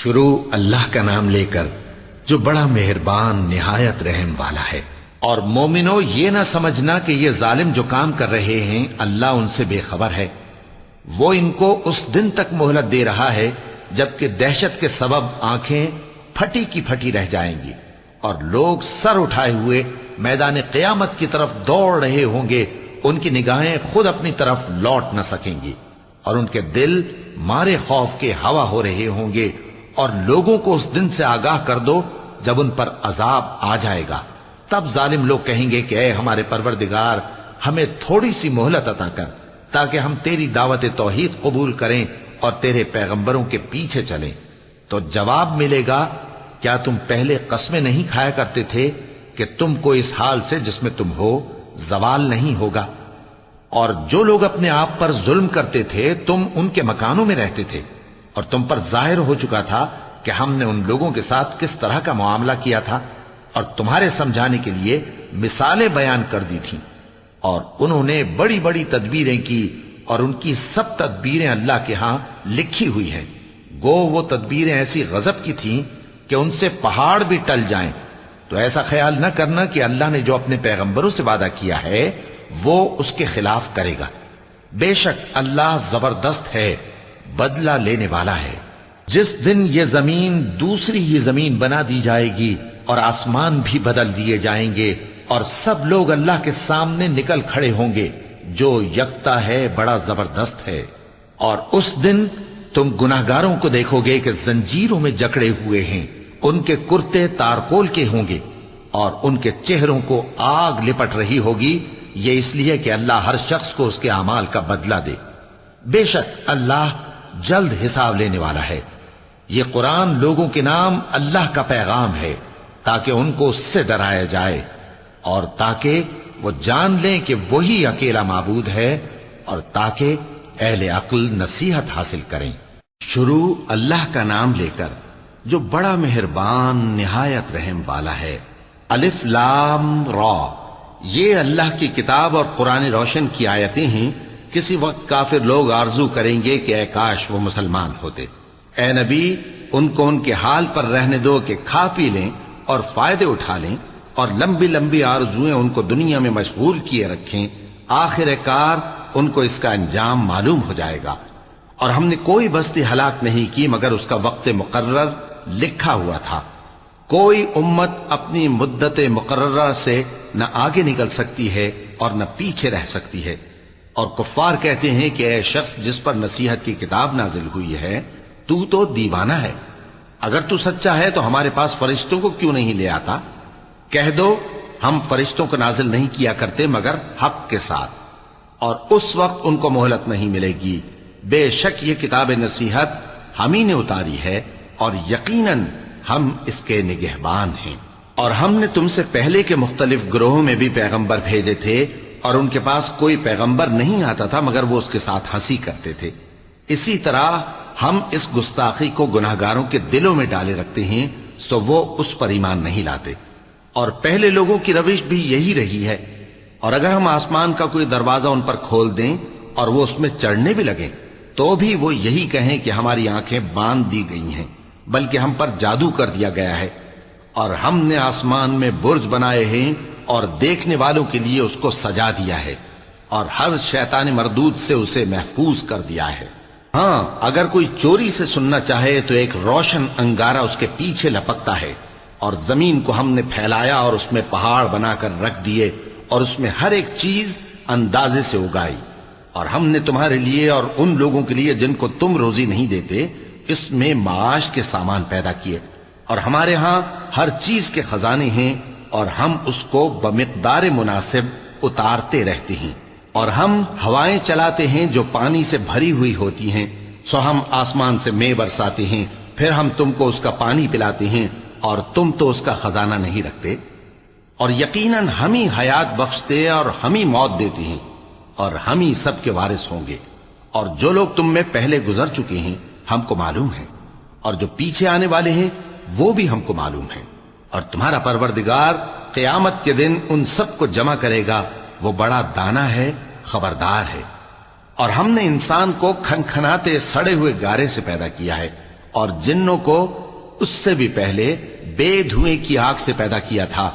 شروع اللہ کا نام لے کر جو بڑا مہربان نہایت رحم والا ہے۔ اور مومنو، یہ نہ سمجھنا کہ یہ ظالم جو کام کر رہے ہیں اللہ ان سے بے خبر ہے۔ وہ ان کو اس دن تک مہلت دے رہا ہے جبکہ دہشت کے سبب آنکھیں پھٹی کی پھٹی رہ جائیں گی اور لوگ سر اٹھائے ہوئے میدان قیامت کی طرف دوڑ رہے ہوں گے۔ ان کی نگاہیں خود اپنی طرف لوٹ نہ سکیں گی اور ان کے دل مارے خوف کے ہوا ہو رہے ہوں گے۔ اور لوگوں کو اس دن سے آگاہ کر دو جب ان پر عذاب آ جائے گا۔ تب ظالم لوگ کہیں گے کہ اے ہمارے پروردگار، ہمیں تھوڑی سی مہلت عطا کر تاکہ ہم تیری دعوت توحید قبول کریں اور تیرے پیغمبروں کے پیچھے چلیں۔ تو جواب ملے گا، کیا تم پہلے قسمیں نہیں کھایا کرتے تھے کہ تم کو اس حال سے جس میں تم ہو زوال نہیں ہوگا؟ اور جو لوگ اپنے آپ پر ظلم کرتے تھے تم ان کے مکانوں میں رہتے تھے، اور تم پر ظاہر ہو چکا تھا کہ ہم نے ان لوگوں کے ساتھ کس طرح کا معاملہ کیا تھا، اور تمہارے سمجھانے کے لیے مثالیں بیان کر دی تھیں۔ اور انہوں نے بڑی بڑی تدبیریں کی، اور ان کی سب تدبیریں اللہ کے ہاں لکھی ہوئی ہیں۔ گو وہ تدبیریں ایسی غضب کی تھیں کہ ان سے پہاڑ بھی ٹل جائیں۔ تو ایسا خیال نہ کرنا کہ اللہ نے جو اپنے پیغمبروں سے وعدہ کیا ہے وہ اس کے خلاف کرے گا۔ بے شک اللہ زبردست ہے، بدلہ لینے والا ہے۔ جس دن یہ زمین دوسری ہی زمین بنا دی جائے گی اور آسمان بھی بدل دیے جائیں گے اور سب لوگ اللہ کے سامنے نکل کھڑے ہوں گے، جو یکتا ہے بڑا زبردست ہے۔ اور اس دن تم گناہگاروں کو دیکھو گے کہ زنجیروں میں جکڑے ہوئے ہیں، ان کے کرتے تارکول کے ہوں گے اور ان کے چہروں کو آگ لپٹ رہی ہوگی۔ یہ اس لیے کہ اللہ ہر شخص کو اس کے اعمال کا بدلہ دے۔ بے شک اللہ جلد حساب لینے والا ہے۔ یہ قرآن لوگوں کے نام اللہ کا پیغام ہے تاکہ ان کو اس سے ڈرایا جائے اور تاکہ وہ جان لیں کہ وہی اکیلا معبود ہے اور تاکہ اہل عقل نصیحت حاصل کریں۔ شروع اللہ کا نام لے کر جو بڑا مہربان نہایت رحم والا ہے۔ الف لام را، یہ اللہ کی کتاب اور قرآن روشن کی آیتیں ہیں۔ کسی وقت کافر لوگ آرزو کریں گے کہ اے کاش وہ مسلمان ہوتے۔ اے نبی، ان کو ان کے حال پر رہنے دو کہ کھا پی لیں اور فائدے اٹھا لیں، اور لمبی لمبی آرزویں ان کو دنیا میں مشغول کیے رکھیں۔ آخر کار ان کو اس کا انجام معلوم ہو جائے گا۔ اور ہم نے کوئی بستی ہلاک نہیں کی مگر اس کا وقت مقرر لکھا ہوا تھا۔ کوئی امت اپنی مدت مقررہ سے نہ آگے نکل سکتی ہے اور نہ پیچھے رہ سکتی ہے۔ اور کفار کہتے ہیں کہ اے شخص جس پر نصیحت کی کتاب نازل ہوئی ہے، تو دیوانہ ہے۔ اگر تو سچا ہے تو ہمارے پاس فرشتوں کو کیوں نہیں لے آتا؟ کہہ دو ہم فرشتوں کو نازل نہیں کیا کرتے مگر حق کے ساتھ، اور اس وقت ان کو مہلت نہیں ملے گی۔ بے شک یہ کتاب نصیحت ہم ہی نے اتاری ہے اور یقیناً ہم اس کے نگہبان ہیں۔ اور ہم نے تم سے پہلے کے مختلف گروہوں میں بھی پیغمبر بھیجے تھے، اور ان کے پاس کوئی پیغمبر نہیں آتا تھا مگر وہ اس کے ساتھ ہنسی کرتے تھے۔ اسی طرح ہم اس گستاخی کو گناہگاروں کے دلوں میں ڈالے رکھتے ہیں سو وہ اس پر ایمان نہیں لاتے۔ اور پہلے لوگوں کی روش بھی یہی رہی ہے۔ اور اگر ہم آسمان کا کوئی دروازہ ان پر کھول دیں اور وہ اس میں چڑھنے بھی لگیں تو بھی وہ یہی کہیں کہ ہماری آنکھیں باندھ دی گئی ہیں، بلکہ ہم پر جادو کر دیا گیا ہے۔ اور ہم نے آسمان میں برج بنائے ہیں اور دیکھنے والوں کے لیے اس کو سجا دیا ہے، اور ہر شیطان مردود سے اسے محفوظ کر دیا ہے۔ ہاں، اگر کوئی چوری سے سننا چاہے تو ایک روشن انگارہ اس کے پیچھے لپکتا ہے، اور زمین کو ہم نے پھیلایا اور اس میں پہاڑ بنا کر رکھ دیے اور اس میں ہر ایک چیز اندازے سے اگائی۔ اور ہم نے تمہارے لیے اور ان لوگوں کے لیے جن کو تم روزی نہیں دیتے اس میں معاش کے سامان پیدا کیے، اور ہمارے ہاں ہر چیز کے خزانے ہیں اور ہم اس کو بمقدار مناسب اتارتے رہتے ہیں۔ اور ہم ہوائیں چلاتے ہیں جو پانی سے بھری ہوئی ہوتی ہیں، سو ہم آسمان سے مے برساتے ہیں، پھر ہم تم کو اس کا پانی پلاتے ہیں اور تم تو اس کا خزانہ نہیں رکھتے۔ اور یقیناً ہم ہی حیات بخشتے اور ہم ہی موت دیتے ہیں، اور ہم ہی سب کے وارث ہوں گے۔ اور جو لوگ تم میں پہلے گزر چکے ہیں ہم کو معلوم ہے، اور جو پیچھے آنے والے ہیں وہ بھی ہم کو معلوم ہے۔ اور تمہارا پروردگار قیامت کے دن ان سب کو جمع کرے گا، وہ بڑا دانا ہے، خبردار ہے۔ اور ہم نے انسان کو کھنکھناتے سڑے ہوئے گارے سے پیدا کیا ہے اور جنوں کو اس سے بھی پہلے بے دھوئیں کی آگ سے پیدا کیا تھا،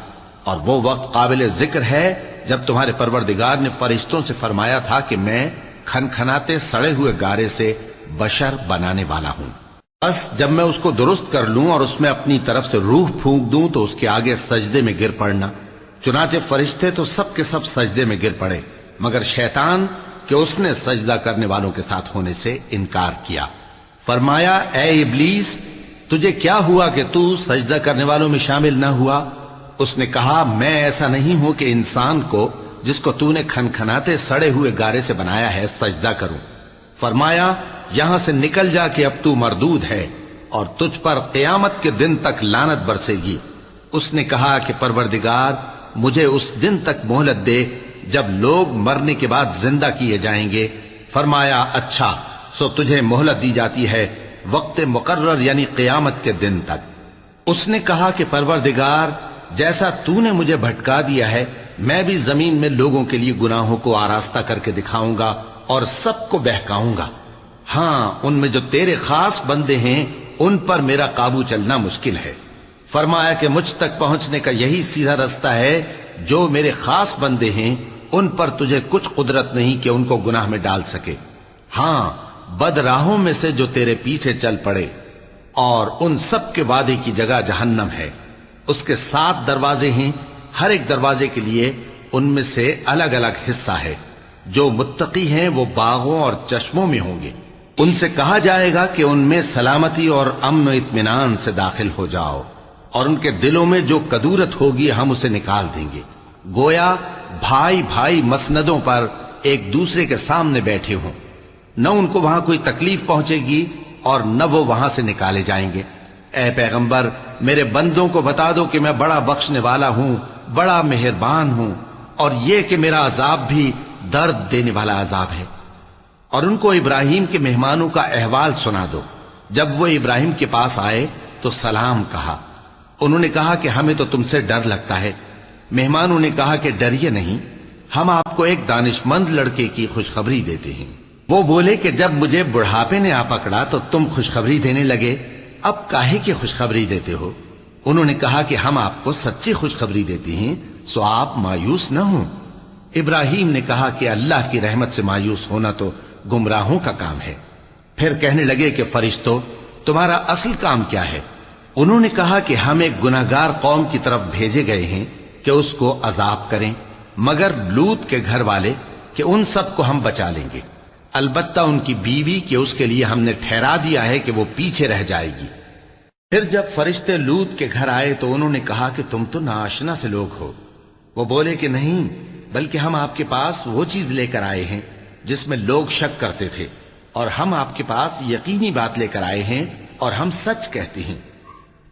اور وہ وقت قابل ذکر ہے جب تمہارے پروردگار نے فرشتوں سے فرمایا تھا کہ میں کھنکھناتے سڑے ہوئے گارے سے بشر بنانے والا ہوں، بس جب میں اس کو درست کر لوں اور اس میں اپنی طرف سے روح پھونک دوں تو اس کے آگے سجدے میں گر پڑنا۔ چنانچہ فرشتے تو سب کے سب سجدے میں گر پڑے مگر شیطان کہ اس نے سجدہ کرنے والوں کے ساتھ ہونے سے انکار کیا۔ فرمایا اے ابلیس، تجھے کیا ہوا کہ تو سجدہ کرنے والوں میں شامل نہ ہوا؟ اس نے کہا میں ایسا نہیں ہوں کہ انسان کو جس کو تو نے کھنکھناتے سڑے ہوئے گارے سے بنایا ہے سجدہ کروں۔ فرمایا یہاں سے نکل جا کہ اب تو مردود ہے اور تجھ پر قیامت کے دن تک لعنت برسے گی۔ اس نے کہا کہ پروردگار مجھے اس دن تک مہلت دے جب لوگ مرنے کے بعد زندہ کیے جائیں گے۔ فرمایا اچھا، سو تجھے مہلت دی جاتی ہے وقت مقرر یعنی قیامت کے دن تک۔ اس نے کہا کہ پروردگار جیسا تو نے مجھے بھٹکا دیا ہے میں بھی زمین میں لوگوں کے لیے گناہوں کو آراستہ کر کے دکھاؤں گا اور سب کو بہکاؤں گا۔ ہاں ان میں جو تیرے خاص بندے ہیں ان پر میرا قابو چلنا مشکل ہے۔ فرمایا کہ مجھ تک پہنچنے کا یہی سیدھا رستہ ہے، جو میرے خاص بندے ہیں ان پر تجھے کچھ قدرت نہیں کہ ان کو گناہ میں ڈال سکے۔ ہاں بد راہوں میں سے جو تیرے پیچھے چل پڑے، اور ان سب کے وعدے کی جگہ جہنم ہے، اس کے 7 دروازے ہیں، ہر ایک دروازے کے لیے ان میں سے الگ الگ حصہ ہے۔ جو متقی ہیں وہ باغوں اور چشموں میں ہوں گے، ان سے کہا جائے گا کہ ان میں سلامتی اور امن و اطمینان سے داخل ہو جاؤ، اور ان کے دلوں میں جو کدورت ہوگی ہم اسے نکال دیں گے، گویا بھائی بھائی مسندوں پر ایک دوسرے کے سامنے بیٹھے ہوں، نہ ان کو وہاں کوئی تکلیف پہنچے گی اور نہ وہ وہاں سے نکالے جائیں گے۔ اے پیغمبر میرے بندوں کو بتا دو کہ میں بڑا بخشنے والا ہوں، بڑا مہربان ہوں، اور یہ کہ میرا عذاب بھی درد دینے والا عذاب ہے۔ اور ان کو ابراہیم کے مہمانوں کا احوال سنا دو۔ جب وہ ابراہیم کے پاس آئے تو سلام کہا۔ انہوں نے کہا کہ ہمیں تو تم سے ڈر لگتا ہے۔ مہمانوں نے کہا کہ ڈریے نہیں، ہم آپ کو ایک دانشمند لڑکے کی خوشخبری دیتے ہیں۔ وہ بولے کہ جب مجھے بڑھاپے نے آ پکڑا تو تم خوشخبری دینے لگے، اب کاہے کی خوشخبری دیتے ہو؟ انہوں نے کہا کہ ہم آپ کو سچی خوشخبری دیتے ہیں، سو آپ مایوس نہ ہوں۔ ابراہیم نے کہا کہ اللہ کی رحمت سے مایوس ہونا تو گمراہوں کا کام ہے۔ پھر کہنے لگے کہ فرشتوں تمہارا اصل کام کیا ہے؟ انہوں نے کہا کہ ہم ایک گناہگار قوم کی طرف بھیجے گئے ہیں کہ اس کو عذاب کریں، مگر لوط کے گھر والے کہ ان سب کو ہم بچا لیں گے، البتہ ان کی بیوی کہ اس کے لیے ہم نے ٹھہرا دیا ہے کہ وہ پیچھے رہ جائے گی۔ پھر جب فرشتے لوط کے گھر آئے تو انہوں نے کہا کہ تم تو ناآشنا سے لوگ ہو۔ وہ بولے کہ نہیں، بلکہ ہم آپ کے پاس وہ چیز لے کر آئے ہیں جس میں لوگ شک کرتے تھے، اور ہم آپ کے پاس یقینی بات لے کر آئے ہیں اور ہم سچ کہتے ہیں۔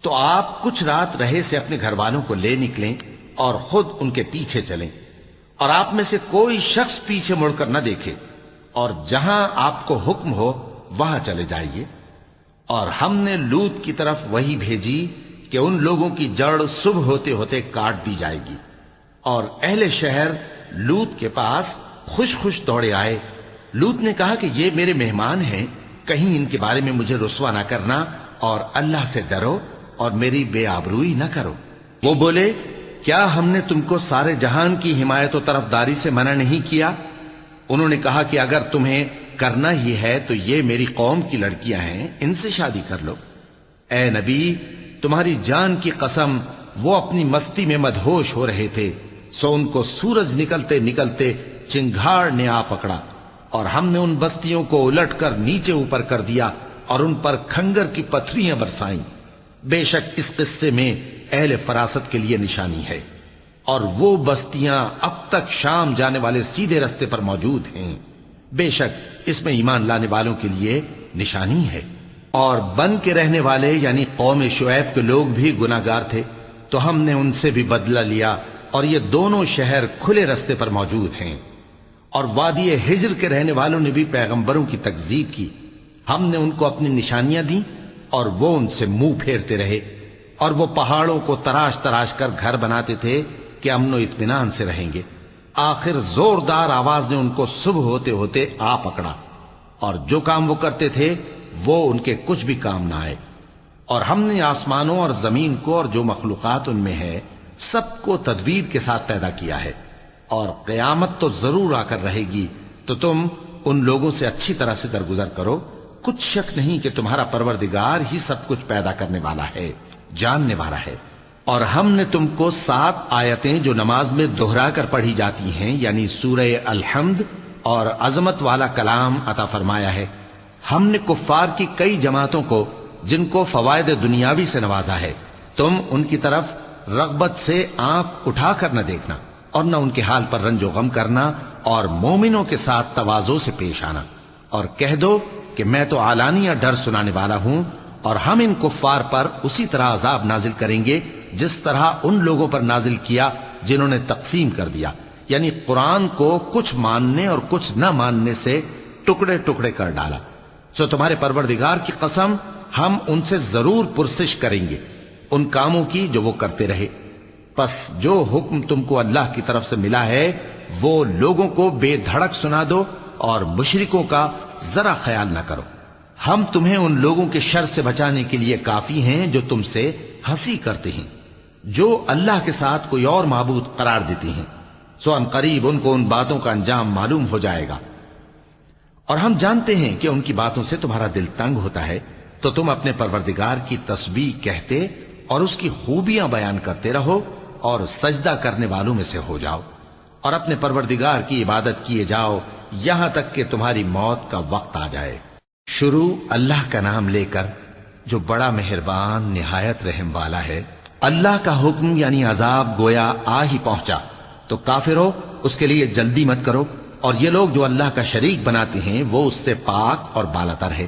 تو آپ کچھ رات رہے سے اپنے گھر والوں کو لے نکلیں اور خود ان کے پیچھے چلیں، اور آپ میں سے کوئی شخص پیچھے مڑ کر نہ دیکھے، اور جہاں آپ کو حکم ہو وہاں چلے جائیے۔ اور ہم نے لوط کی طرف وہی بھیجی کہ ان لوگوں کی جڑ صبح ہوتے ہوتے کاٹ دی جائے گی۔ اور اہل شہر لوط کے پاس خوش خوش دوڑے آئے۔ لوط نے کہا کہ یہ میرے مہمان ہیں، کہیں ان کے بارے میں مجھے رسوا نہ کرنا، اور اللہ سے ڈرو اور میری بے آبروئی نہ کرو۔ وہ بولے کیا ہم نے تم کو سارے جہان کی حمایت و طرفداری سے منع نہیں کیا؟ انہوں نے کہا کہ اگر تمہیں کرنا ہی ہے تو یہ میری قوم کی لڑکیاں ہیں، ان سے شادی کر لو۔ اے نبی تمہاری جان کی قسم وہ اپنی مستی میں مدہوش ہو رہے تھے، سو ان کو سورج نکلتے نکلتے چنگھاڑ نے آ پکڑا، اور ہم نے ان بستیوں کو الٹ کر نیچے اوپر کر دیا اور ان پر کھنگر کی پتھریاں برسائیں۔ بے شک اس قصے میں اہل فراست کے لیے نشانی ہے، اور وہ بستیاں اب تک شام جانے والے سیدھے رستے پر موجود ہیں۔ بے شک اس میں ایمان لانے والوں کے لیے نشانی ہے۔ اور بن کے رہنے والے یعنی قوم شعیب کے لوگ بھی گناہگار تھے، تو ہم نے ان سے بھی بدلہ لیا، اور یہ دونوں شہر کھلے رستے پر موجود ہیں۔ اور وادی ہجر کے رہنے والوں نے بھی پیغمبروں کی تکذیب کی، ہم نے ان کو اپنی نشانیاں دی اور وہ ان سے منہ پھیرتے رہے، اور وہ پہاڑوں کو تراش تراش کر گھر بناتے تھے کہ امن و اطمینان سے رہیں گے۔ آخر زوردار آواز نے ان کو صبح ہوتے ہوتے آ پکڑا، اور جو کام وہ کرتے تھے وہ ان کے کچھ بھی کام نہ آئے۔ اور ہم نے آسمانوں اور زمین کو اور جو مخلوقات ان میں ہے سب کو تدبیر کے ساتھ پیدا کیا ہے، اور قیامت تو ضرور آ کر رہے گی، تو تم ان لوگوں سے اچھی طرح سے درگزر کرو۔ کچھ شک نہیں کہ تمہارا پروردگار ہی سب کچھ پیدا کرنے والا ہے، جاننے والا ہے۔ اور ہم نے تم کو 7 آیتیں جو نماز میں دہرا کر پڑھی جاتی ہیں، یعنی سورہ الحمد اور عظمت والا کلام عطا فرمایا ہے۔ ہم نے کفار کی کئی جماعتوں کو جن کو فوائد دنیاوی سے نوازا ہے، تم ان کی طرف رغبت سے آنکھ اٹھا کر نہ دیکھنا اور نہ ان کے حال پر رنج و غم کرنا، اور مومنوں کے ساتھ تواضع سے پیش آنا، اور کہہ دو کہ میں تو اعلانیہ ڈر سنانے والا ہوں، اور ہم ان کفار پر اسی طرح عذاب نازل کریں گے جس طرح ان لوگوں پر نازل کیا جنہوں نے تقسیم کر دیا، یعنی قرآن کو کچھ ماننے اور کچھ نہ ماننے سے ٹکڑے ٹکڑے کر ڈالا۔ سو تمہارے پروردگار کی قسم ہم ان سے ضرور پرسش کریں گے ان کاموں کی جو وہ کرتے رہے۔ پس جو حکم تم کو اللہ کی طرف سے ملا ہے وہ لوگوں کو بے دھڑک سنا دو، اور مشرکوں کا ذرا خیال نہ کرو۔ ہم تمہیں ان لوگوں کے شر سے بچانے کے لیے کافی ہیں جو تم سے ہنسی کرتے ہیں، جو اللہ کے ساتھ کوئی اور معبود قرار دیتے ہیں، سو ان قریب ان کو ان باتوں کا انجام معلوم ہو جائے گا۔ اور ہم جانتے ہیں کہ ان کی باتوں سے تمہارا دل تنگ ہوتا ہے، تو تم اپنے پروردگار کی تسبیح کہتے اور اس کی خوبیاں بیان کرتے رہو، اور سجدہ کرنے والوں میں سے ہو جاؤ، اور اپنے پروردگار کی عبادت کیے جاؤ یہاں تک کہ تمہاری موت کا وقت آ جائے۔ شروع اللہ کا نام لے کر جو بڑا مہربان نہایت رحم والا ہے۔ اللہ کا حکم یعنی عذاب گویا آ ہی پہنچا، تو کافرو اس کے لیے جلدی مت کرو، اور یہ لوگ جو اللہ کا شریک بناتے ہیں وہ اس سے پاک اور بالاتر ہے۔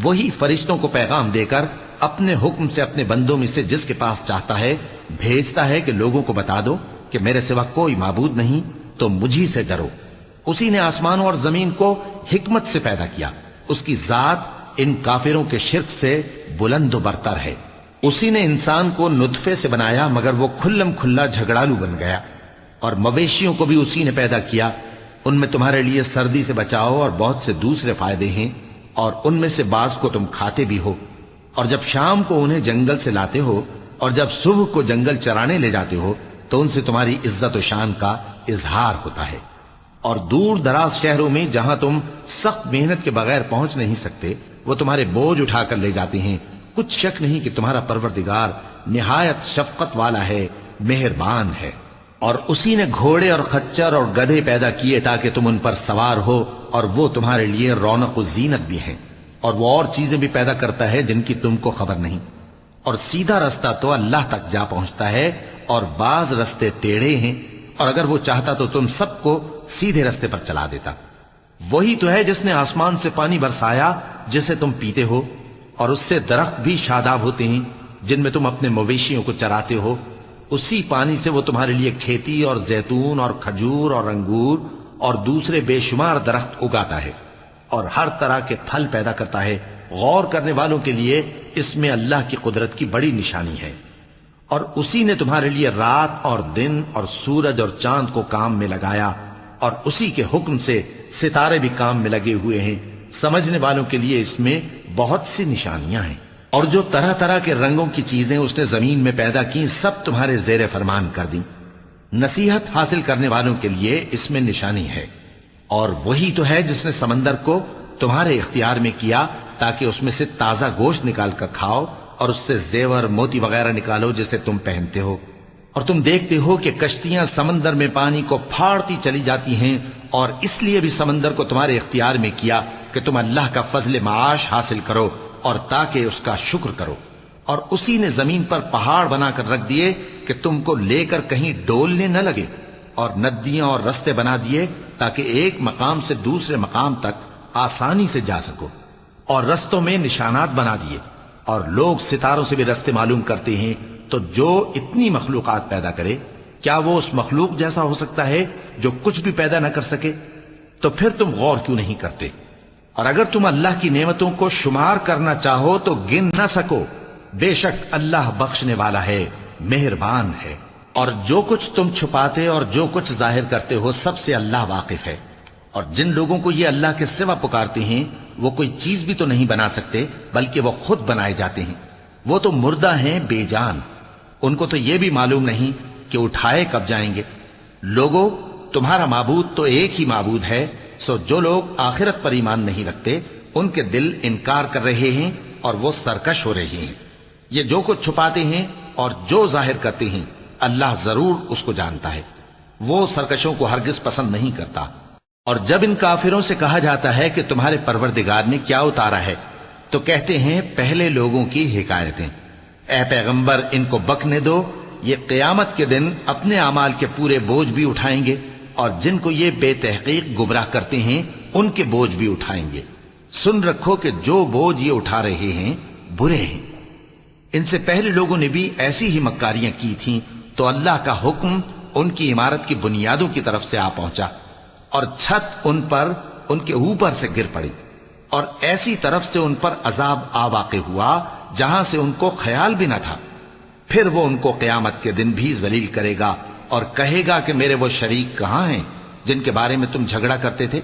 وہی فرشتوں کو پیغام دے کر اپنے حکم سے اپنے بندوں میں سے جس کے پاس چاہتا ہے بھیجتا ہے کہ لوگوں کو بتا دو کہ میرے سوا کوئی معبود نہیں، تو مجھی سے ڈرو۔ اسی نے آسمانوں اور زمین کو حکمت سے پیدا کیا، اس کی ذات ان کافروں کے شرک سے بلند و برتر ہے۔ اسی نے انسان کو نطفے سے بنایا مگر وہ کھلم کھلا جھگڑالو بن گیا، اور مویشیوں کو بھی اسی نے پیدا کیا، ان میں تمہارے لیے سردی سے بچاؤ اور بہت سے دوسرے فائدے ہیں، اور ان میں سے بعض کو تم کھاتے بھی ہو۔ اور جب شام کو انہیں جنگل سے لاتے ہو اور جب صبح کو جنگل چرانے لے جاتے ہو تو ان سے تمہاری عزت و شان کا اظہار ہوتا ہے۔ اور دور دراز شہروں میں جہاں تم سخت محنت کے بغیر پہنچ نہیں سکتے وہ تمہارے بوجھ اٹھا کر لے جاتے ہیں۔ کچھ شک نہیں کہ تمہارا پروردگار نہایت شفقت والا ہے، مہربان ہے۔ اور اسی نے گھوڑے اور خچر اور گدھے پیدا کیے تاکہ تم ان پر سوار ہو، اور وہ تمہارے لیے رونق و زینت بھی ہیں، اور وہ اور چیزیں بھی پیدا کرتا ہے جن کی تم کو خبر نہیں۔ اور سیدھا رستہ تو اللہ تک جا پہنچتا ہے، اور بعض رستے ٹیڑھے ہیں، اور اگر وہ چاہتا تو تم سب کو سیدھے رستے پر چلا دیتا۔ وہی تو ہے جس نے آسمان سے پانی برسایا جسے تم پیتے ہو، اور اس سے درخت بھی شاداب ہوتے ہیں جن میں تم اپنے مویشیوں کو چراتے ہو۔ اسی پانی سے وہ تمہارے لیے کھیتی اور زیتون اور کھجور اور انگور اور دوسرے بے شمار درخت اگاتا ہے، اور ہر طرح کے پھل پیدا کرتا ہے۔ غور کرنے والوں کے لیے اس میں اللہ کی قدرت کی بڑی نشانی ہے۔ اور اسی نے تمہارے لیے رات اور دن اور سورج اور چاند کو کام میں لگایا، اور اسی کے حکم سے ستارے بھی کام میں لگے ہوئے ہیں۔ سمجھنے والوں کے لیے اس میں بہت سی نشانیاں ہیں۔ اور جو طرح طرح کے رنگوں کی چیزیں اس نے زمین میں پیدا کی سب تمہارے زیر فرمان کر دیں۔ نصیحت حاصل کرنے والوں کے لیے اس میں نشانی ہے۔ اور وہی تو ہے جس نے سمندر کو تمہارے اختیار میں کیا تاکہ اس میں سے تازہ گوشت نکال کر کھاؤ، اور اس سے زیور موتی وغیرہ نکالو جسے تم پہنتے ہو۔ اور تم دیکھتے ہو کہ کشتیاں سمندر میں پانی کو پھاڑتی چلی جاتی ہیں، اور اس لیے بھی سمندر کو تمہارے اختیار میں کیا کہ تم اللہ کا فضل معاش حاصل کرو اور تاکہ اس کا شکر کرو۔ اور اسی نے زمین پر پہاڑ بنا کر رکھ دیے کہ تم کو لے کر کہیں ڈولنے نہ لگے، اور ندیاں اور رستے بنا دیے تاکہ ایک مقام سے دوسرے مقام تک آسانی سے جا سکو، اور رستوں میں نشانات بنا دیے۔ اور لوگ ستاروں سے بھی رستے معلوم کرتے ہیں، تو جو اتنی مخلوقات پیدا کرے کیا وہ اس مخلوق جیسا ہو سکتا ہے جو کچھ بھی پیدا نہ کر سکے؟ تو پھر تم غور کیوں نہیں کرتے؟ اور اگر تم اللہ کی نعمتوں کو شمار کرنا چاہو تو گن نہ سکو۔ بے شک اللہ بخشنے والا ہے، مہربان ہے۔ اور جو کچھ تم چھپاتے اور جو کچھ ظاہر کرتے ہو سب سے اللہ واقف ہے۔ اور جن لوگوں کو یہ اللہ کے سوا پکارتے ہیں وہ کوئی چیز بھی تو نہیں بنا سکتے بلکہ وہ خود بنائے جاتے ہیں۔ وہ تو مردہ ہیں بے جان، ان کو تو یہ بھی معلوم نہیں کہ اٹھائے کب جائیں گے۔ لوگوں، تمہارا معبود تو ایک ہی معبود ہے، سو جو لوگ آخرت پر ایمان نہیں رکھتے ان کے دل انکار کر رہے ہیں اور وہ سرکش ہو رہے ہیں۔ یہ جو کچھ چھپاتے ہیں اور جو ظاہر کرتے ہیں اللہ ضرور اس کو جانتا ہے، وہ سرکشوں کو ہرگز پسند نہیں کرتا۔ اور جب ان کافروں سے کہا جاتا ہے کہ تمہارے پروردگار نے کیا اتارا ہے تو کہتے ہیں پہلے لوگوں کی حکایتیں۔ اے پیغمبر، ان کو بکنے دو، یہ قیامت کے دن اپنے اعمال کے پورے بوجھ بھی اٹھائیں گے اور جن کو یہ بے تحقیق گمراہ کرتے ہیں ان کے بوجھ بھی اٹھائیں گے۔ سن رکھو کہ جو بوجھ یہ اٹھا رہے ہیں برے ہیں۔ ان سے پہلے لوگوں نے بھی ایسی ہی مکاریاں کی تھیں تو اللہ کا حکم ان کی عمارت کی بنیادوں کی طرف سے آ پہنچا اور چھت ان پر ان کے اوپر سے گر پڑی، اور ایسی طرف سے ان پر عذاب آ واقع ہوا جہاں سے ان کو خیال بھی نہ تھا۔ پھر وہ ان کو قیامت کے دن بھی ذلیل کرے گا اور کہے گا کہ میرے وہ شریک کہاں ہیں جن کے بارے میں تم جھگڑا کرتے تھے؟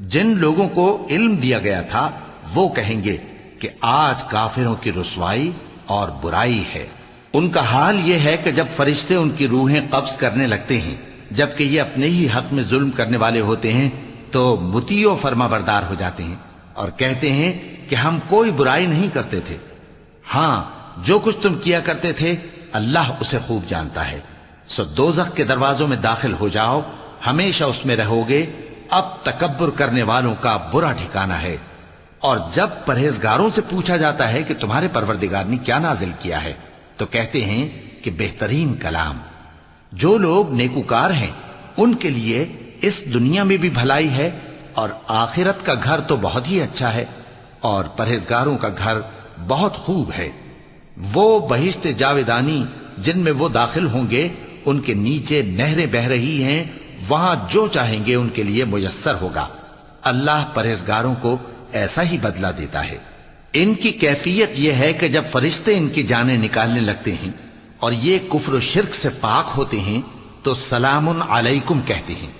جن لوگوں کو علم دیا گیا تھا وہ کہیں گے کہ آج کافروں کی رسوائی اور برائی ہے۔ ان کا حال یہ ہے کہ جب فرشتے ان کی روحیں قبض کرنے لگتے ہیں جبکہ یہ اپنے ہی حق میں ظلم کرنے والے ہوتے ہیں تو مطیع و فرما بردار ہو جاتے ہیں اور کہتے ہیں کہ ہم کوئی برائی نہیں کرتے تھے۔ ہاں، جو کچھ تم کیا کرتے تھے اللہ اسے خوب جانتا ہے۔ سو دوزخ کے دروازوں میں داخل ہو جاؤ، ہمیشہ اس میں رہو گے، اب تکبر کرنے والوں کا برا ٹھکانہ ہے۔ اور جب پرہیزگاروں سے پوچھا جاتا ہے کہ تمہارے پروردگار نے کیا نازل کیا ہے تو کہتے ہیں کہ بہترین کلام۔ جو لوگ نیکوکار ہیں ان کے لیے اس دنیا میں بھی بھلائی ہے اور آخرت کا گھر تو بہت ہی اچھا ہے، اور پرہیزگاروں کا گھر بہت خوب ہے۔ وہ بہشت جاویدانی جن میں وہ داخل ہوں گے ان کے نیچے نہریں بہہ رہی ہیں، وہاں جو چاہیں گے ان کے لیے میسر ہوگا۔ اللہ پرہیزگاروں کو ایسا ہی بدلہ دیتا ہے۔ ان کی کیفیت یہ ہے کہ جب فرشتے ان کی جانیں نکالنے لگتے ہیں اور یہ کفر و شرک سے پاک ہوتے ہیں تو سلام علیکم کہتے ہیں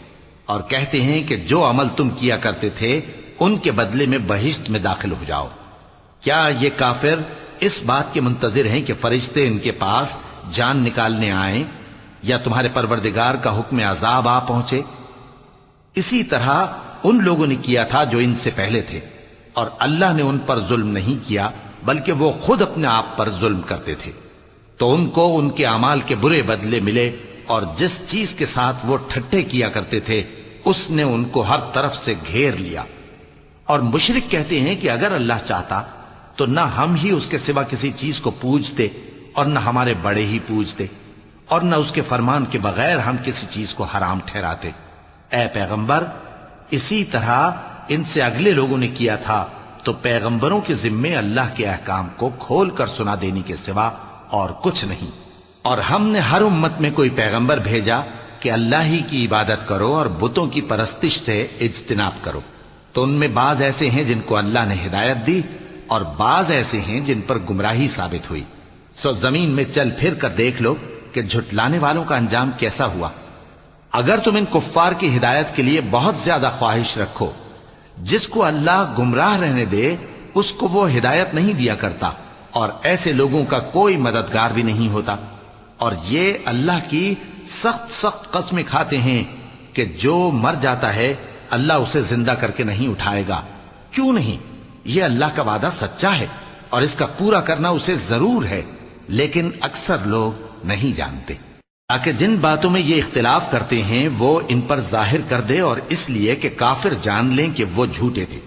اور کہتے ہیں کہ جو عمل تم کیا کرتے تھے ان کے بدلے میں بہشت میں داخل ہو جاؤ۔ کیا یہ کافر اس بات کے منتظر ہیں کہ فرشتے ان کے پاس جان نکالنے آئیں یا تمہارے پروردگار کا حکم عذاب آ پہنچے؟ اسی طرح ان لوگوں نے کیا تھا جو ان سے پہلے تھے، اور اللہ نے ان پر ظلم نہیں کیا بلکہ وہ خود اپنے آپ پر ظلم کرتے تھے۔ تو ان کو ان کے اعمال کے برے بدلے ملے، اور جس چیز کے ساتھ وہ ٹھٹھے کیا کرتے تھے اس نے ان کو ہر طرف سے گھیر لیا۔ اور مشرک کہتے ہیں کہ اگر اللہ چاہتا تو نہ ہم ہی اس کے سوا کسی چیز کو پوجتے اور نہ ہمارے بڑے ہی پوجتے، اور نہ اس کے فرمان کے بغیر ہم کسی چیز کو حرام ٹھہراتے۔ اے پیغمبر، اسی طرح ان سے اگلے لوگوں نے کیا تھا، تو پیغمبروں کے ذمے اللہ کے احکام کو کھول کر سنا دینے کے سوا اور کچھ نہیں۔ اور ہم نے ہر امت میں کوئی پیغمبر بھیجا کہ اللہ ہی کی عبادت کرو اور بتوں کی پرستش سے اجتناب کرو، تو ان میں بعض ایسے ہیں جن کو اللہ نے ہدایت دی اور بعض ایسے ہیں جن پر گمراہی ثابت ہوئی۔ سو زمین میں چل پھر کر دیکھ لو کہ جھٹلانے والوں کا انجام کیسا ہوا۔ اگر تم ان کفار کی ہدایت کے لیے بہت زیادہ خواہش رکھو، جس کو اللہ گمراہ رہنے دے اس کو وہ ہدایت نہیں دیا کرتا، اور ایسے لوگوں کا کوئی مددگار بھی نہیں ہوتا۔ اور یہ اللہ کی سخت سخت قسمیں کھاتے ہیں کہ جو مر جاتا ہے اللہ اسے زندہ کر کے نہیں اٹھائے گا۔ کیوں نہیں؟ یہ اللہ کا وعدہ سچا ہے اور اس کا پورا کرنا اسے ضرور ہے، لیکن اکثر لوگ نہیں جانتے۔ تاکہ جن باتوں میں یہ اختلاف کرتے ہیں وہ ان پر ظاہر کر دے، اور اس لیے کہ کافر جان لیں کہ وہ جھوٹے تھے۔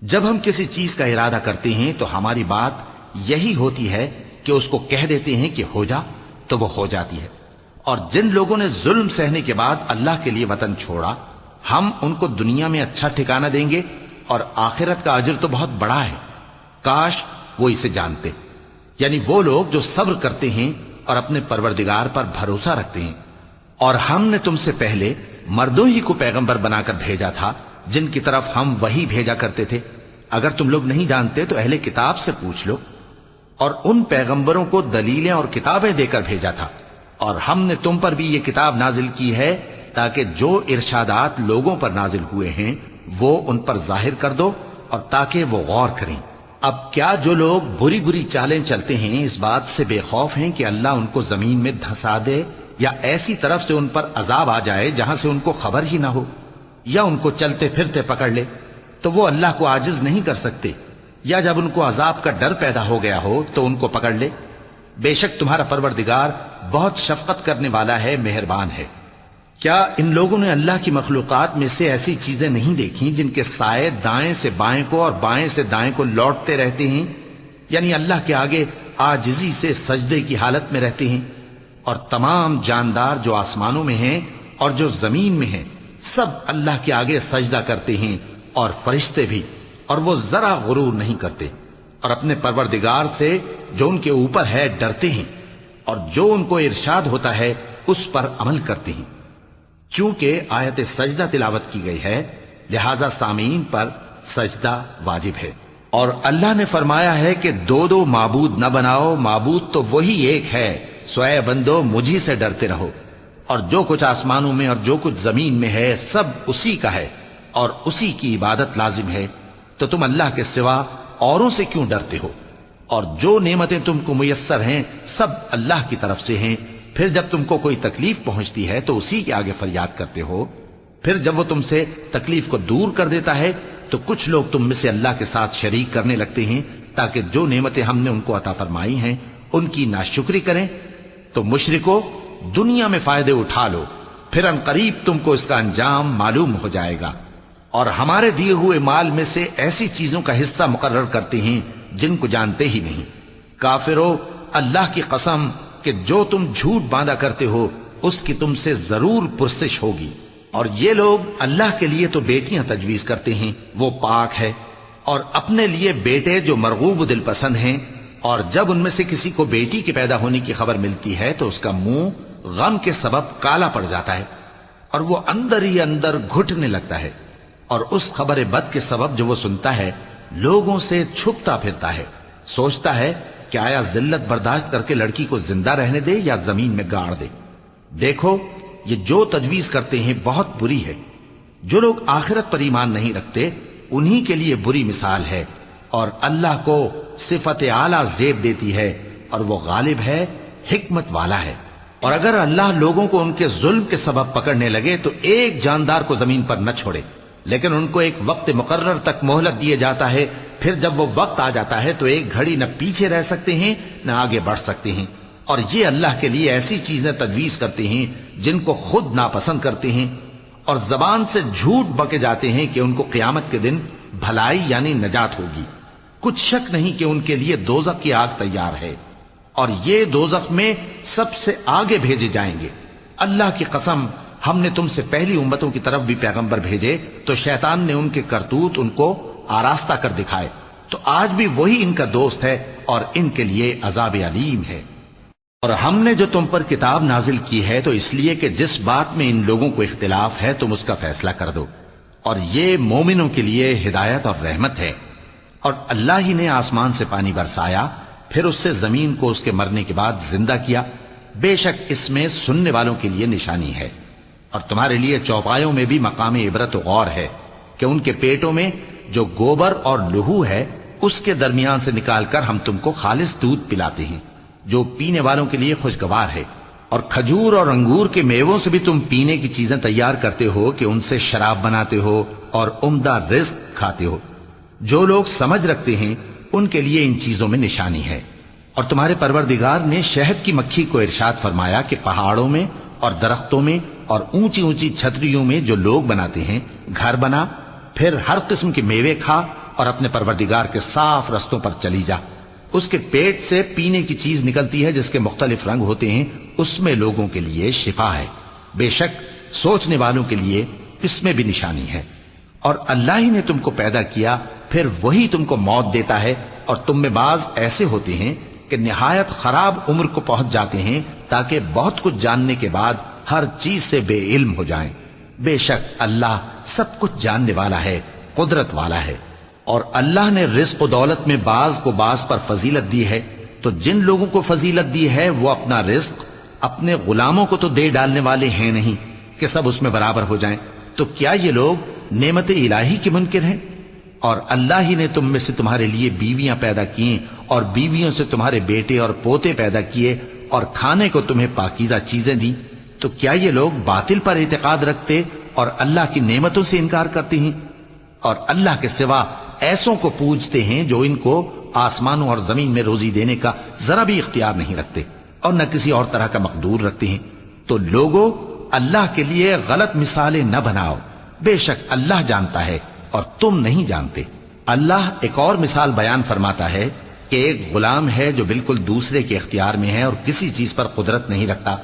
جب ہم کسی چیز کا ارادہ کرتے ہیں تو ہماری بات یہی ہوتی ہے کہ اس کو کہہ دیتے ہیں کہ ہو جا تو وہ ہو جاتی ہے۔ اور جن لوگوں نے ظلم سہنے کے بعد اللہ کے لیے وطن چھوڑا، ہم ان کو دنیا میں اچھا ٹھکانہ دیں گے اور آخرت کا اجر تو بہت بڑا ہے۔ کاش وہ اسے جانتے، یعنی وہ لوگ جو صبر کرتے ہیں اور اپنے پروردگار پر بھروسہ رکھتے ہیں۔ اور ہم نے تم سے پہلے مردوں ہی کو پیغمبر بنا کر بھیجا تھا جن کی طرف ہم وحی بھیجا کرتے تھے۔ اگر تم لوگ نہیں جانتے تو اہل کتاب سے پوچھ لو۔ اور ان پیغمبروں کو دلیلیں اور کتابیں دے کر بھیجا تھا، اور ہم نے تم پر بھی یہ کتاب نازل کی ہے تاکہ جو ارشادات لوگوں پر نازل ہوئے ہیں وہ ان پر ظاہر کر دو اور تاکہ وہ غور کریں۔ اب کیا جو لوگ بری بری چالیں چلتے ہیں اس بات سے بے خوف ہیں کہ اللہ ان کو زمین میں دھسا دے یا ایسی طرف سے ان پر عذاب آ جائے جہاں سے ان کو خبر ہی نہ ہو، یا ان کو چلتے پھرتے پکڑ لے تو وہ اللہ کو عاجز نہیں کر سکتے، یا جب ان کو عذاب کا ڈر پیدا ہو گیا ہو تو ان کو پکڑ لے؟ بے شک تمہارا پروردگار بہت شفقت کرنے والا ہے، مہربان ہے۔ کیا ان لوگوں نے اللہ کی مخلوقات میں سے ایسی چیزیں نہیں دیکھی جن کے سائے دائیں سے بائیں کو اور بائیں سے دائیں کو لوٹتے رہتے ہیں، یعنی اللہ کے آگے عاجزی سے سجدے کی حالت میں رہتے ہیں؟ اور تمام جاندار جو آسمانوں میں ہیں اور جو زمین میں ہیں سب اللہ کے آگے سجدہ کرتے ہیں، اور فرشتے بھی، اور وہ ذرا غرور نہیں کرتے، اور اپنے پروردگار سے جو ان کے اوپر ہے ڈرتے ہیں، اور جو ان کو ارشاد ہوتا ہے اس پر عمل کرتے ہیں۔ چونکہ آیت سجدہ تلاوت کی گئی ہے لہذا سامعین پر سجدہ واجب ہے۔ اور اللہ نے فرمایا ہے کہ دو دو معبود نہ بناؤ، معبود تو وہی ایک ہے، سو اے بندو مجھی سے ڈرتے رہو۔ اور جو کچھ آسمانوں میں اور جو کچھ زمین میں ہے سب اسی کا ہے اور اسی کی عبادت لازم ہے، تو تم اللہ کے سوا اوروں سے کیوں ڈرتے ہو؟ اور جو نعمتیں تم کو میسر ہیں سب اللہ کی طرف سے ہیں۔ پھر جب تم کو کوئی تکلیف پہنچتی ہے تو اسی کے آگے فریاد کرتے ہو، پھر جب وہ تم سے تکلیف کو دور کر دیتا ہے تو کچھ لوگ تم میں سے اللہ کے ساتھ شریک کرنے لگتے ہیں تاکہ جو نعمتیں ہم نے ان کو عطا فرمائی ہیں ان کی ناشکری کریں۔ تو مشرکو دنیا میں فائدے اٹھا لو، پھر ان قریب تم کو اس کا انجام معلوم ہو جائے گا۔ اور ہمارے دیے ہوئے مال میں سے ایسی چیزوں کا حصہ مقرر کرتے ہیں جن کو جانتے ہی نہیں۔ کافرو اللہ کی قسم کہ جو تم جھوٹ باندھا کرتے ہو اس کی تم سے ضرور پرسش ہوگی۔ اور یہ لوگ اللہ کے لیے تو بیٹیاں تجویز کرتے ہیں، وہ پاک ہے، اور اپنے لیے بیٹے جو مرغوب دل پسند ہیں، اور جب ان میں سے کسی کو بیٹی کے پیدا ہونے کی خبر ملتی ہے تو اس کا منہ غم کے سبب کالا پڑ جاتا ہے اور وہ اندر ہی اندر گھٹنے لگتا ہے، اور اس خبر بد کے سبب جو وہ سنتا ہے لوگوں سے چھپتا پھرتا ہے، سوچتا ہے کہ آیا ذلت برداشت کر کے لڑکی کو زندہ رہنے دے یا زمین میں گاڑ دے۔ دیکھو یہ جو تجویز کرتے ہیں بہت بری ہے۔ جو لوگ آخرت پر ایمان نہیں رکھتے انہی کے لیے بری مثال ہے، اور اللہ کو صفت اعلیٰ زیب دیتی ہے، اور وہ غالب ہے، حکمت والا ہے۔ اور اگر اللہ لوگوں کو ان کے ظلم کے سبب پکڑنے لگے تو ایک جاندار کو زمین پر نہ چھوڑے، لیکن ان کو ایک وقت مقرر تک مہلت دیے جاتا ہے، پھر جب وہ وقت آ جاتا ہے تو ایک گھڑی نہ پیچھے رہ سکتے ہیں نہ آگے بڑھ سکتے ہیں۔ اور یہ اللہ کے لیے ایسی چیزیں تجویز کرتے ہیں جن کو خود ناپسند کرتے ہیں، اور زبان سے جھوٹ بکے جاتے ہیں کہ ان کو قیامت کے دن بھلائی یعنی نجات ہوگی۔ کچھ شک نہیں کہ ان کے لیے دوزخ کی آگ تیار ہے، اور یہ دوزخ میں سب سے آگے بھیجے جائیں گے۔ اللہ کی قسم ہم نے تم سے پہلی امتوں کی طرف بھی پیغمبر بھیجے تو شیطان نے ان کے کرتوت ان کو آراستہ کر دکھائے، تو آج بھی وہی ان کا دوست ہے اور ان کے لیے عذاب علیم ہے۔ اور ہم نے جو تم پر کتاب نازل کی ہے تو اس لیے کہ جس بات میں ان لوگوں کو اختلاف ہے تم اس کا فیصلہ کر دو، اور یہ مومنوں کے لیے ہدایت اور رحمت ہے۔ اور اللہ ہی نے آسمان سے پانی برسایا، پھر اس سے زمین کو اس کے مرنے کے بعد زندہ کیا، بے شک اس میں سننے والوں کے لیے نشانی ہے۔ اور تمہارے لیے چوپایوں میں بھی مقام عبرت و غور ہے کہ ان کے پیٹوں میں جو گوبر اور لہو ہے اس کے درمیان سے نکال کر ہم تم کو خالص دودھ پلاتے ہیں جو پینے والوں کے لیے خوشگوار ہے، اور کھجور اور انگور کے میووں سے بھی تم پینے کی چیزیں تیار کرتے ہو کہ ان سے شراب بناتے ہو اور عمدہ رزق کھاتے ہو۔ جو لوگ سمجھ رکھتے ہیں ان کے لیے ان چیزوں میں نشانی ہے۔ اور تمہارے پروردگار نے شہد کی مکھی کو ارشاد فرمایا کہ پہاڑوں میں اور درختوں میں اور اونچی اونچی چھتریوں میں جو لوگ بناتے ہیں گھر بنا، پھر ہر قسم کے میوے کھا اور اپنے پروردگار کے صاف رستوں پر چلی جا۔ اس کے پیٹ سے پینے کی چیز نکلتی ہے جس کے مختلف رنگ ہوتے ہیں، اس میں لوگوں کے لیے شفا ہے، بے شک سوچنے والوں کے لیے اس میں بھی نشانی ہے۔ اور اللہ ہی نے تم کو پیدا کیا، پھر وہی تم کو موت دیتا ہے، اور تم میں بعض ایسے ہوتے ہیں کہ نہایت خراب عمر کو پہنچ جاتے ہیں تاکہ بہت کچھ جاننے کے بعد ہر چیز سے بے علم ہو جائیں۔ بے شک اللہ سب کچھ جاننے والا ہے، قدرت والا ہے۔ اور اللہ نے رزق و دولت میں بعض کو بعض پر فضیلت دی ہے، تو جن لوگوں کو فضیلت دی ہے وہ اپنا رزق اپنے غلاموں کو تو دے ڈالنے والے ہیں نہیں کہ سب اس میں برابر ہو جائیں۔ تو کیا یہ لوگ نعمت الہی کے منکر ہیں؟ اور اللہ ہی نے تم میں سے تمہارے لیے بیویاں پیدا کی اور بیویوں سے تمہارے بیٹے اور پوتے پیدا کیے اور کھانے کو تمہیں پاکیزہ چیزیں دیں، تو کیا یہ لوگ باطل پر اعتقاد رکھتے اور اللہ کی نعمتوں سے انکار کرتے ہیں؟ اور اللہ کے سوا ایسوں کو پوجتے ہیں جو ان کو آسمانوں اور زمین میں روزی دینے کا ذرا بھی اختیار نہیں رکھتے اور نہ کسی اور طرح کا مقدور رکھتے ہیں۔ تو لوگوں، اللہ کے لیے غلط مثالیں نہ بناؤ، بے شک اللہ جانتا ہے اور تم نہیں جانتے۔ اللہ ایک اور مثال بیان فرماتا ہے کہ ایک غلام ہے جو بالکل دوسرے کے اختیار میں ہے اور کسی چیز پر قدرت نہیں رکھتا،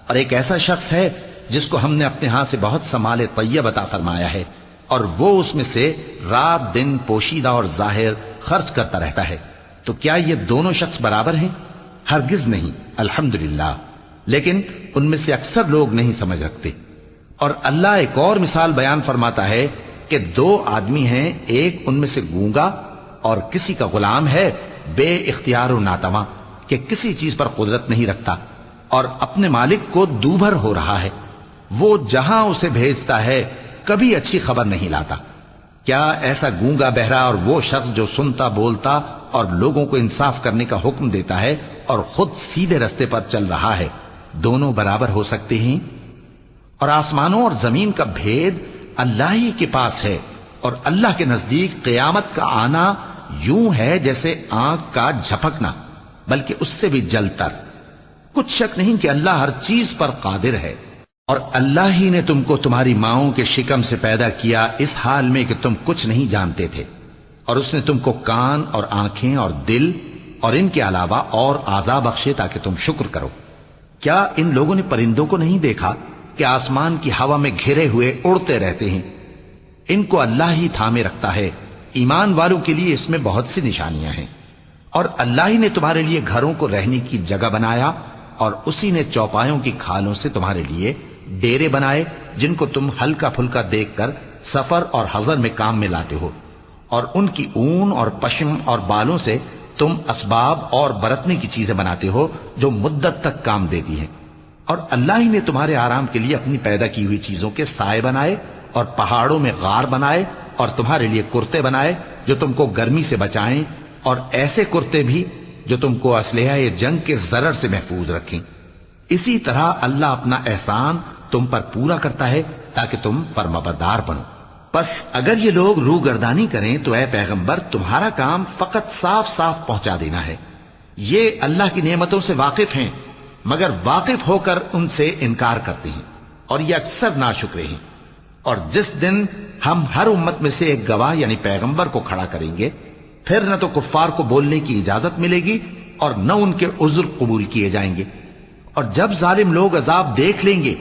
اور ایک ایسا شخص ہے جس کو ہم نے اپنے ہاں سے بہت سا مال طیب عطا فرمایا ہے اور وہ اس میں سے رات دن پوشیدہ اور ظاہر خرچ کرتا رہتا ہے۔ تو کیا یہ دونوں شخص برابر ہیں؟ ہرگز نہیں، الحمدللہ، لیکن ان میں سے اکثر لوگ نہیں سمجھ رکھتے۔ اور اللہ ایک اور مثال بیان فرماتا ہے کہ دو آدمی ہیں، ایک ان میں سے گونگا اور کسی کا غلام ہے بے اختیار و ناتواں کہ کسی چیز پر قدرت نہیں رکھتا اور اپنے مالک کو دوبھر ہو رہا ہے، وہ جہاں اسے بھیجتا ہے کبھی اچھی خبر نہیں لاتا۔ کیا ایسا گونگا بہرا اور وہ شخص جو سنتا بولتا اور لوگوں کو انصاف کرنے کا حکم دیتا ہے اور خود سیدھے رستے پر چل رہا ہے، دونوں برابر ہو سکتے ہیں؟ اور آسمانوں اور زمین کا بھید اللہ ہی کے پاس ہے، اور اللہ کے نزدیک قیامت کا آنا یوں ہے جیسے آنکھ کا جھپکنا، بلکہ اس سے بھی جلتر۔ کچھ شک نہیں کہ اللہ ہر چیز پر قادر ہے۔ اور اللہ ہی نے تم کو تمہاری ماؤں کے شکم سے پیدا کیا اس حال میں کہ تم کچھ نہیں جانتے تھے، اور اس نے تم کو کان اور آنکھیں اور دل اور ان کے علاوہ اور اعضاء بخشے تاکہ تم شکر کرو۔ کیا ان لوگوں نے پرندوں کو نہیں دیکھا کہ آسمان کی ہوا میں گھرے ہوئے اڑتے رہتے ہیں؟ ان کو اللہ ہی تھامے رکھتا ہے۔ ایمان والوں کے لیے اس میں بہت سی نشانیاں ہیں۔ اور اللہ ہی نے تمہارے لیے گھروں کو رہنے کی جگہ بنایا، اور اسی نے چوپایوں کی کھالوں سے تمہارے لیے ڈیرے بنائے جن کو تم ہلکا پھلکا دیکھ کر سفر اور حضر میں کام میں لاتے ہو، اور ان کی اون اور پشم اور بالوں سے تم اسباب اور برتنے کی چیزیں بناتے ہو جو مدت تک کام دیتی ہیں۔ اور اللہ ہی نے تمہارے آرام کے لیے اپنی پیدا کی ہوئی چیزوں کے سائے بنائے اور پہاڑوں میں غار بنائے اور تمہارے لیے کرتے بنائے جو تم کو گرمی سے بچائیں، اور ایسے کرتے بھی جو تم کو اسلحہ جنگ کے ضرر سے محفوظ رکھیں۔ اسی طرح اللہ اپنا احسان تم پر پورا کرتا ہے تاکہ تم فرمانبردار بنو۔ پس اگر یہ لوگ روگردانی کریں تو اے پیغمبر تمہارا کام فقط صاف صاف پہنچا دینا ہے۔ یہ اللہ کی نعمتوں سے واقف ہیں مگر واقف ہو کر ان سے انکار کرتے ہیں اور یہ اکثر ناشکرے ہیں۔ اور جس دن ہم ہر امت میں سے ایک گواہ یعنی پیغمبر کو کھڑا کریں گے، پھر نہ تو کفار کو بولنے کی اجازت ملے گی اور نہ ان کے عذر قبول کیے جائیں گے۔ اور جب ظالم لوگ عذاب دیکھ لیں گے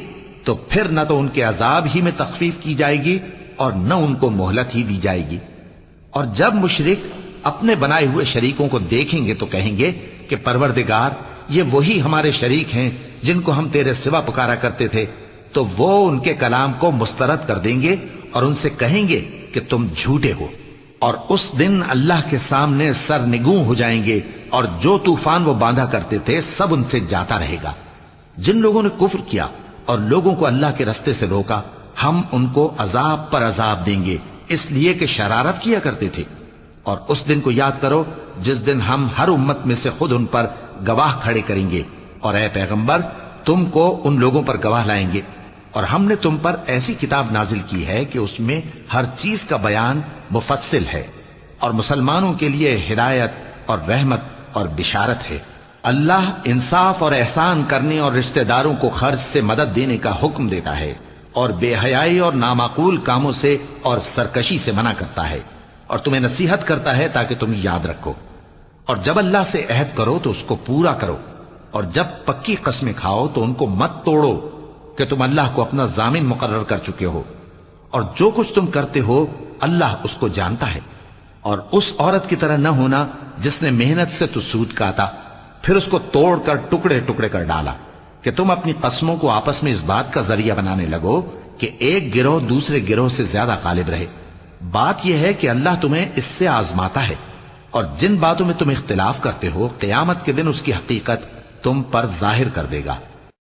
تو پھر نہ تو ان کے عذاب ہی میں تخفیف کی جائے گی اور نہ ان کو مہلت ہی دی جائے گی۔ اور جب مشرک اپنے بنائے ہوئے شریکوں کو دیکھیں گے تو کہیں گے کہ پروردگار، یہ وہی ہمارے شریک ہیں جن کو ہم تیرے سوا پکارا کرتے تھے، تو وہ ان کے کلام کو مسترد کر دیں گے اور ان سے کہیں گے کہ تم جھوٹے ہو۔ اور اس دن اللہ کے سامنے سرنگوں ہو جائیں گے اور جو طوفان وہ باندھا کرتے تھے سب ان سے جاتا رہے گا۔ جن لوگوں نے کفر کیا اور لوگوں کو اللہ کے رستے سے روکا، ہم ان کو عذاب پر عذاب دیں گے اس لیے کہ شرارت کیا کرتے تھے۔ اور اس دن کو یاد کرو جس دن ہم ہر امت میں سے خود ان پر گواہ کھڑے کریں گے، اور اے پیغمبر تم کو ان لوگوں پر گواہ لائیں گے۔ اور ہم نے تم پر ایسی کتاب نازل کی ہے کہ اس میں ہر چیز کا بیان مفصل ہے، اور مسلمانوں کے لیے ہدایت اور رحمت اور بشارت ہے۔ اللہ انصاف اور احسان کرنے اور رشتہ داروں کو خرچ سے مدد دینے کا حکم دیتا ہے، اور بے حیائی اور نامعقول کاموں سے اور سرکشی سے منع کرتا ہے، اور تمہیں نصیحت کرتا ہے تاکہ تم یاد رکھو۔ اور جب اللہ سے عہد کرو تو اس کو پورا کرو، اور جب پکی قسمیں کھاؤ تو ان کو مت توڑو کہ تم اللہ کو اپنا ضامن مقرر کر چکے ہو، اور جو کچھ تم کرتے ہو اللہ اس کو جانتا ہے۔ اور اس عورت کی طرح نہ ہونا جس نے محنت سے تو سود کاتا پھر اس کو توڑ کر ٹکڑے ٹکڑے کر ڈالا، کہ تم اپنی قسموں کو آپس میں اس بات کا ذریعہ بنانے لگو کہ ایک گروہ دوسرے گروہ سے زیادہ غالب رہے۔ بات یہ ہے کہ اللہ تمہیں اس سے آزماتا ہے، اور جن باتوں میں تم اختلاف کرتے ہو قیامت کے دن اس کی حقیقت تم پر ظاہر کر دے گا۔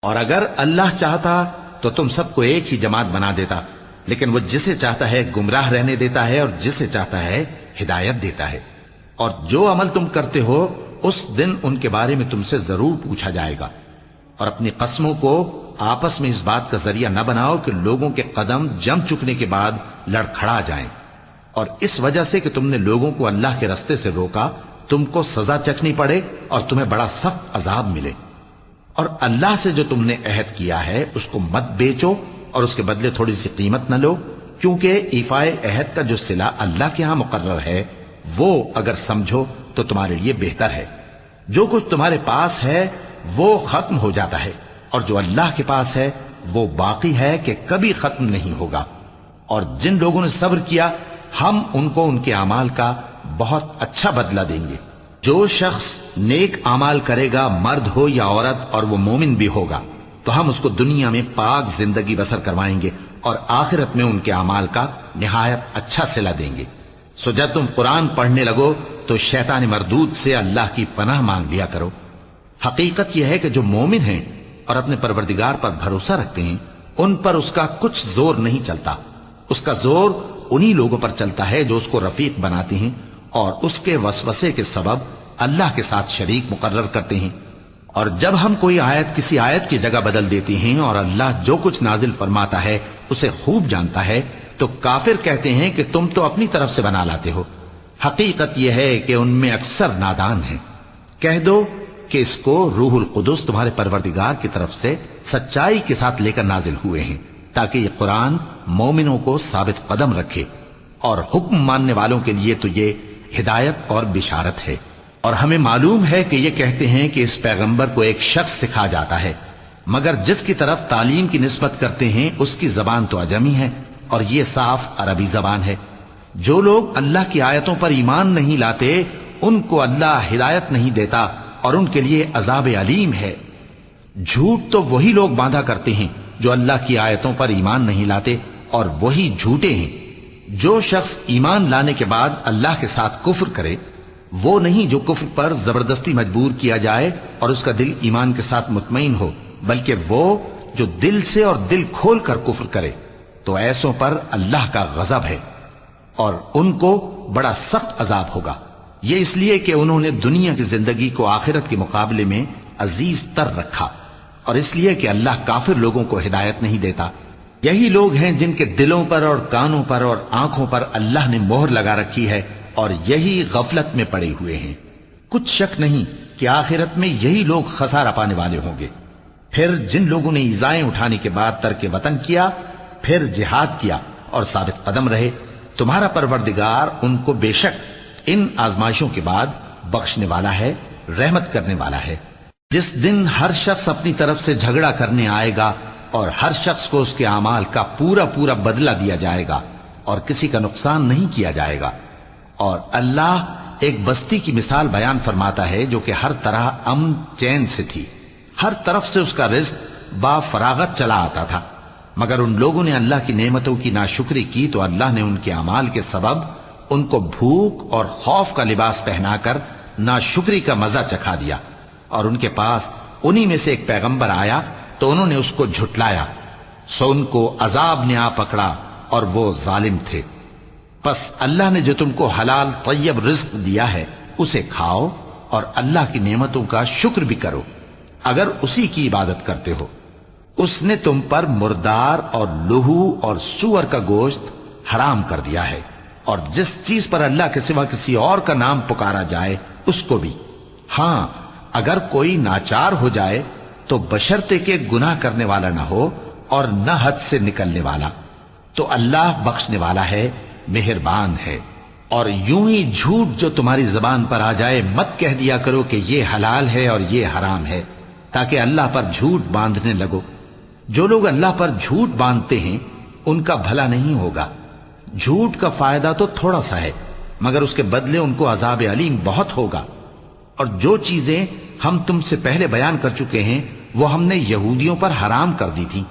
اور اگر اللہ چاہتا تو تم سب کو ایک ہی جماعت بنا دیتا، لیکن وہ جسے چاہتا ہے گمراہ رہنے دیتا ہے اور جسے چاہتا ہے ہدایت دیتا ہے۔ اور جو عمل تم کرتے ہو اس دن ان کے بارے میں تم سے ضرور پوچھا جائے گا۔ اور اپنی قسموں کو آپس میں اس بات کا ذریعہ نہ بناؤ کہ لوگوں کے قدم جم چکنے کے بعد لڑکھڑا جائیں، اور اس وجہ سے کہ تم نے لوگوں کو اللہ کے رستے سے روکا تم کو سزا چکھنی پڑے اور تمہیں بڑا سخت عذاب ملے۔ اور اللہ سے جو تم نے عہد کیا ہے اس کو مت بیچو اور اس کے بدلے تھوڑی سی قیمت نہ لو، کیونکہ ایفائے عہد کا جو صلہ اللہ کے ہاں مقرر ہے وہ اگر سمجھو تو تمہارے لیے بہتر ہے۔ جو کچھ تمہارے پاس ہے وہ ختم ہو جاتا ہے، اور جو اللہ کے پاس ہے وہ باقی ہے کہ کبھی ختم نہیں ہوگا۔ اور جن لوگوں نے صبر کیا ہم ان کو ان کے اعمال کا بہت اچھا بدلہ دیں گے۔ جو شخص نیک اعمال کرے گا مرد ہو یا عورت اور وہ مومن بھی ہوگا تو ہم اس کو دنیا میں پاک زندگی بسر کروائیں گے اور آخرت میں ان کے اعمال کا نہایت اچھا صلہ دیں گے۔ سو جب تم قرآن پڑھنے لگو تو شیطان مردود سے اللہ کی پناہ مانگ لیا کرو۔ حقیقت یہ ہے کہ جو مومن ہیں اور اپنے پروردگار پر بھروسہ رکھتے ہیں ان پر اس کا کچھ زور نہیں چلتا۔ اس کا زور انہی لوگوں پر چلتا ہے جو اس کو رفیق بناتے ہیں اور اس کے وسوسے کے سبب اللہ کے ساتھ شریک مقرر کرتے ہیں۔ اور جب ہم کوئی آیت کسی آیت کی جگہ بدل دیتے ہیں اور اللہ جو کچھ نازل فرماتا ہے اسے خوب جانتا ہے تو کافر کہتے ہیں کہ تم تو اپنی طرف سے بنا لاتے ہو۔ حقیقت یہ ہے کہ ان میں اکثر نادان ہیں۔ کہہ دو کہ اس کو روح القدس تمہارے پروردگار کی طرف سے سچائی کے ساتھ لے کر نازل ہوئے ہیں تاکہ یہ قرآن مومنوں کو ثابت قدم رکھے، اور حکم ماننے والوں کے لیے تو یہ ہدایت اور بشارت ہے۔ اور ہمیں معلوم ہے کہ یہ کہتے ہیں کہ اس پیغمبر کو ایک شخص سکھا جاتا ہے، مگر جس کی طرف تعلیم کی نسبت کرتے ہیں اس کی زبان تو عجمی ہے اور یہ صاف عربی زبان ہے۔ جو لوگ اللہ کی آیتوں پر ایمان نہیں لاتے ان کو اللہ ہدایت نہیں دیتا اور ان کے لیے عذاب علیم ہے۔ جھوٹ تو وہی لوگ باندھا کرتے ہیں جو اللہ کی آیتوں پر ایمان نہیں لاتے اور وہی جھوٹے ہیں۔ جو شخص ایمان لانے کے بعد اللہ کے ساتھ کفر کرے وہ نہیں جو کفر پر زبردستی مجبور کیا جائے اور اس کا دل ایمان کے ساتھ مطمئن ہو، بلکہ وہ جو دل سے اور دل کھول کر کفر کرے، تو ایسوں پر اللہ کا غضب ہے اور ان کو بڑا سخت عذاب ہوگا۔ یہ اس لیے کہ انہوں نے دنیا کی زندگی کو آخرت کے مقابلے میں عزیز تر رکھا، اور اس لیے کہ اللہ کافر لوگوں کو ہدایت نہیں دیتا۔ یہی لوگ ہیں جن کے دلوں پر اور کانوں پر اور آنکھوں پر اللہ نے مہر لگا رکھی ہے اور یہی غفلت میں پڑے ہوئے ہیں۔ کچھ شک نہیں کہ آخرت میں یہی لوگ خسارہ پانے والے ہوں گے۔ پھر جن لوگوں نے ایذائیں اٹھانے کے بعد ترک وطن کیا، پھر جہاد کیا اور ثابت قدم رہے، تمہارا پروردگار ان کو بے شک ان آزمائشوں کے بعد بخشنے والا ہے، رحمت کرنے والا ہے۔ جس دن ہر شخص اپنی طرف سے جھگڑا کرنے آئے گا اور ہر شخص کو اس کے اعمال کا پورا پورا بدلہ دیا جائے گا اور کسی کا نقصان نہیں کیا جائے گا۔ اور اللہ ایک بستی کی مثال بیان فرماتا ہے جو کہ ہر طرح امن چین سے تھی، ہر طرف سے اس کا رزق با فراغت چلا آتا تھا، مگر ان لوگوں نے اللہ کی نعمتوں کی ناشکری کی تو اللہ نے ان کے اعمال کے سبب ان کو بھوک اور خوف کا لباس پہنا کر ناشکری کا مزہ چکھا دیا۔ اور ان کے پاس انہی میں سے ایک پیغمبر آیا تو انہوں نے اس کو جھٹلایا، سو ان کو عذاب نے آ پکڑا اور وہ ظالم تھے۔ پس اللہ نے جو تم کو حلال طیب رزق دیا ہے اسے کھاؤ اور اللہ کی نعمتوں کا شکر بھی کرو اگر اسی کی عبادت کرتے ہو۔ اس نے تم پر مردار اور لہو اور سور کا گوشت حرام کر دیا ہے، اور جس چیز پر اللہ کے سوا کسی اور کا نام پکارا جائے اس کو بھی۔ ہاں اگر کوئی ناچار ہو جائے تو بشرطے کہ گناہ کرنے والا نہ ہو اور نہ حد سے نکلنے والا، تو اللہ بخشنے والا ہے، مہربان ہے۔ اور یوں ہی جھوٹ جو تمہاری زبان پر آ جائے مت کہہ دیا کرو کہ یہ حلال ہے اور یہ حرام ہے، تاکہ اللہ پر جھوٹ باندھنے لگو۔ جو لوگ اللہ پر جھوٹ باندھتے ہیں ان کا بھلا نہیں ہوگا۔ جھوٹ کا فائدہ تو تھوڑا سا ہے مگر اس کے بدلے ان کو عذاب علیم بہت ہوگا۔ اور جو چیزیں ہم تم سے پہلے بیان کر چکے ہیں وہ ہم نے یہودیوں پر حرام کر دی تھی،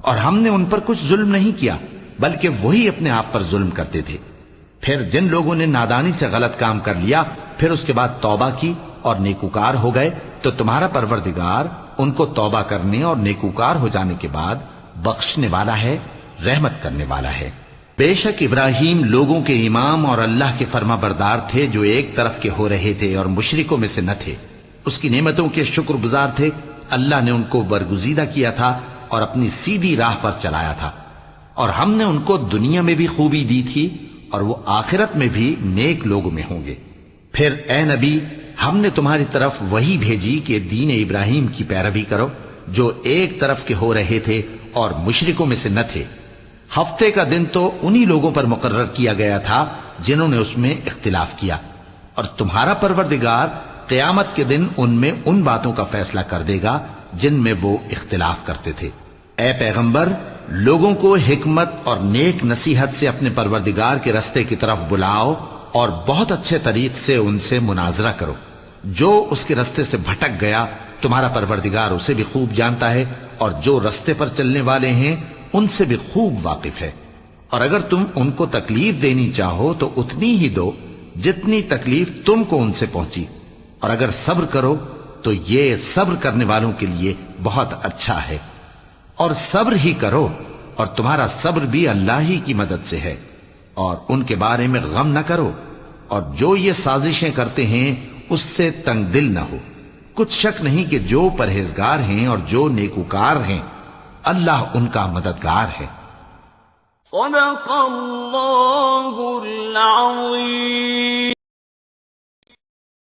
اور ہم نے ان پر کچھ ظلم نہیں کیا بلکہ وہی اپنے آپ پر ظلم کرتے تھے۔ پھر جن لوگوں نے نادانی سے غلط کام کر لیا پھر اس کے بعد توبہ کی اور نیکوکار ہو گئے تو تمہارا پروردگار ان کو توبہ کرنے اور نیکوکار ہو جانے کے بعد بخشنے والا ہے، رحمت کرنے والا ہے۔ بے شک ابراہیم لوگوں کے امام اور اللہ کے فرما بردار تھے جو ایک طرف کے ہو رہے تھے اور مشرکوں میں سے نہ تھے۔ اس کی نعمتوں کے شکر گزار تھے۔ اللہ نے ان کو برگزیدہ کیا تھا اور اپنی سیدھی راہ پر چلایا تھا، اور ہم نے ان کو دنیا میں بھی خوبی دی تھی اور وہ آخرت میں بھی نیک لوگوں میں ہوں گے۔ پھر اے نبی، ہم نے تمہاری طرف وہی بھیجی کہ دین ابراہیم کی پیروی کرو جو ایک طرف کے ہو رہے تھے اور مشرکوں میں سے نہ تھے۔ ہفتے کا دن تو انہی لوگوں پر مقرر کیا گیا تھا جنہوں نے اس میں اختلاف کیا، اور تمہارا پروردگار قیامت کے دن ان میں ان باتوں کا فیصلہ کر دے گا جن میں وہ اختلاف کرتے تھے۔ اے پیغمبر، لوگوں کو حکمت اور نیک نصیحت سے اپنے پروردگار کے رستے کی طرف بلاؤ اور بہت اچھے طریق سے ان سے مناظرہ کرو۔ جو اس کے رستے سے بھٹک گیا تمہارا پروردگار اسے بھی خوب جانتا ہے، اور جو رستے پر چلنے والے ہیں ان سے بھی خوب واقف ہے۔ اور اگر تم ان کو تکلیف دینی چاہو تو اتنی ہی دو جتنی تکلیف تم کو ان سے پہنچی، اور اگر صبر کرو تو یہ صبر کرنے والوں کے لیے بہت اچھا ہے۔ اور صبر ہی کرو، اور تمہارا صبر بھی اللہ ہی کی مدد سے ہے، اور ان کے بارے میں غم نہ کرو، اور جو یہ سازشیں کرتے ہیں اس سے تنگ دل نہ ہو۔ کچھ شک نہیں کہ جو پرہیزگار ہیں اور جو نیکوکار ہیں اللہ ان کا مددگار ہے۔ صدق اللہ العظیم۔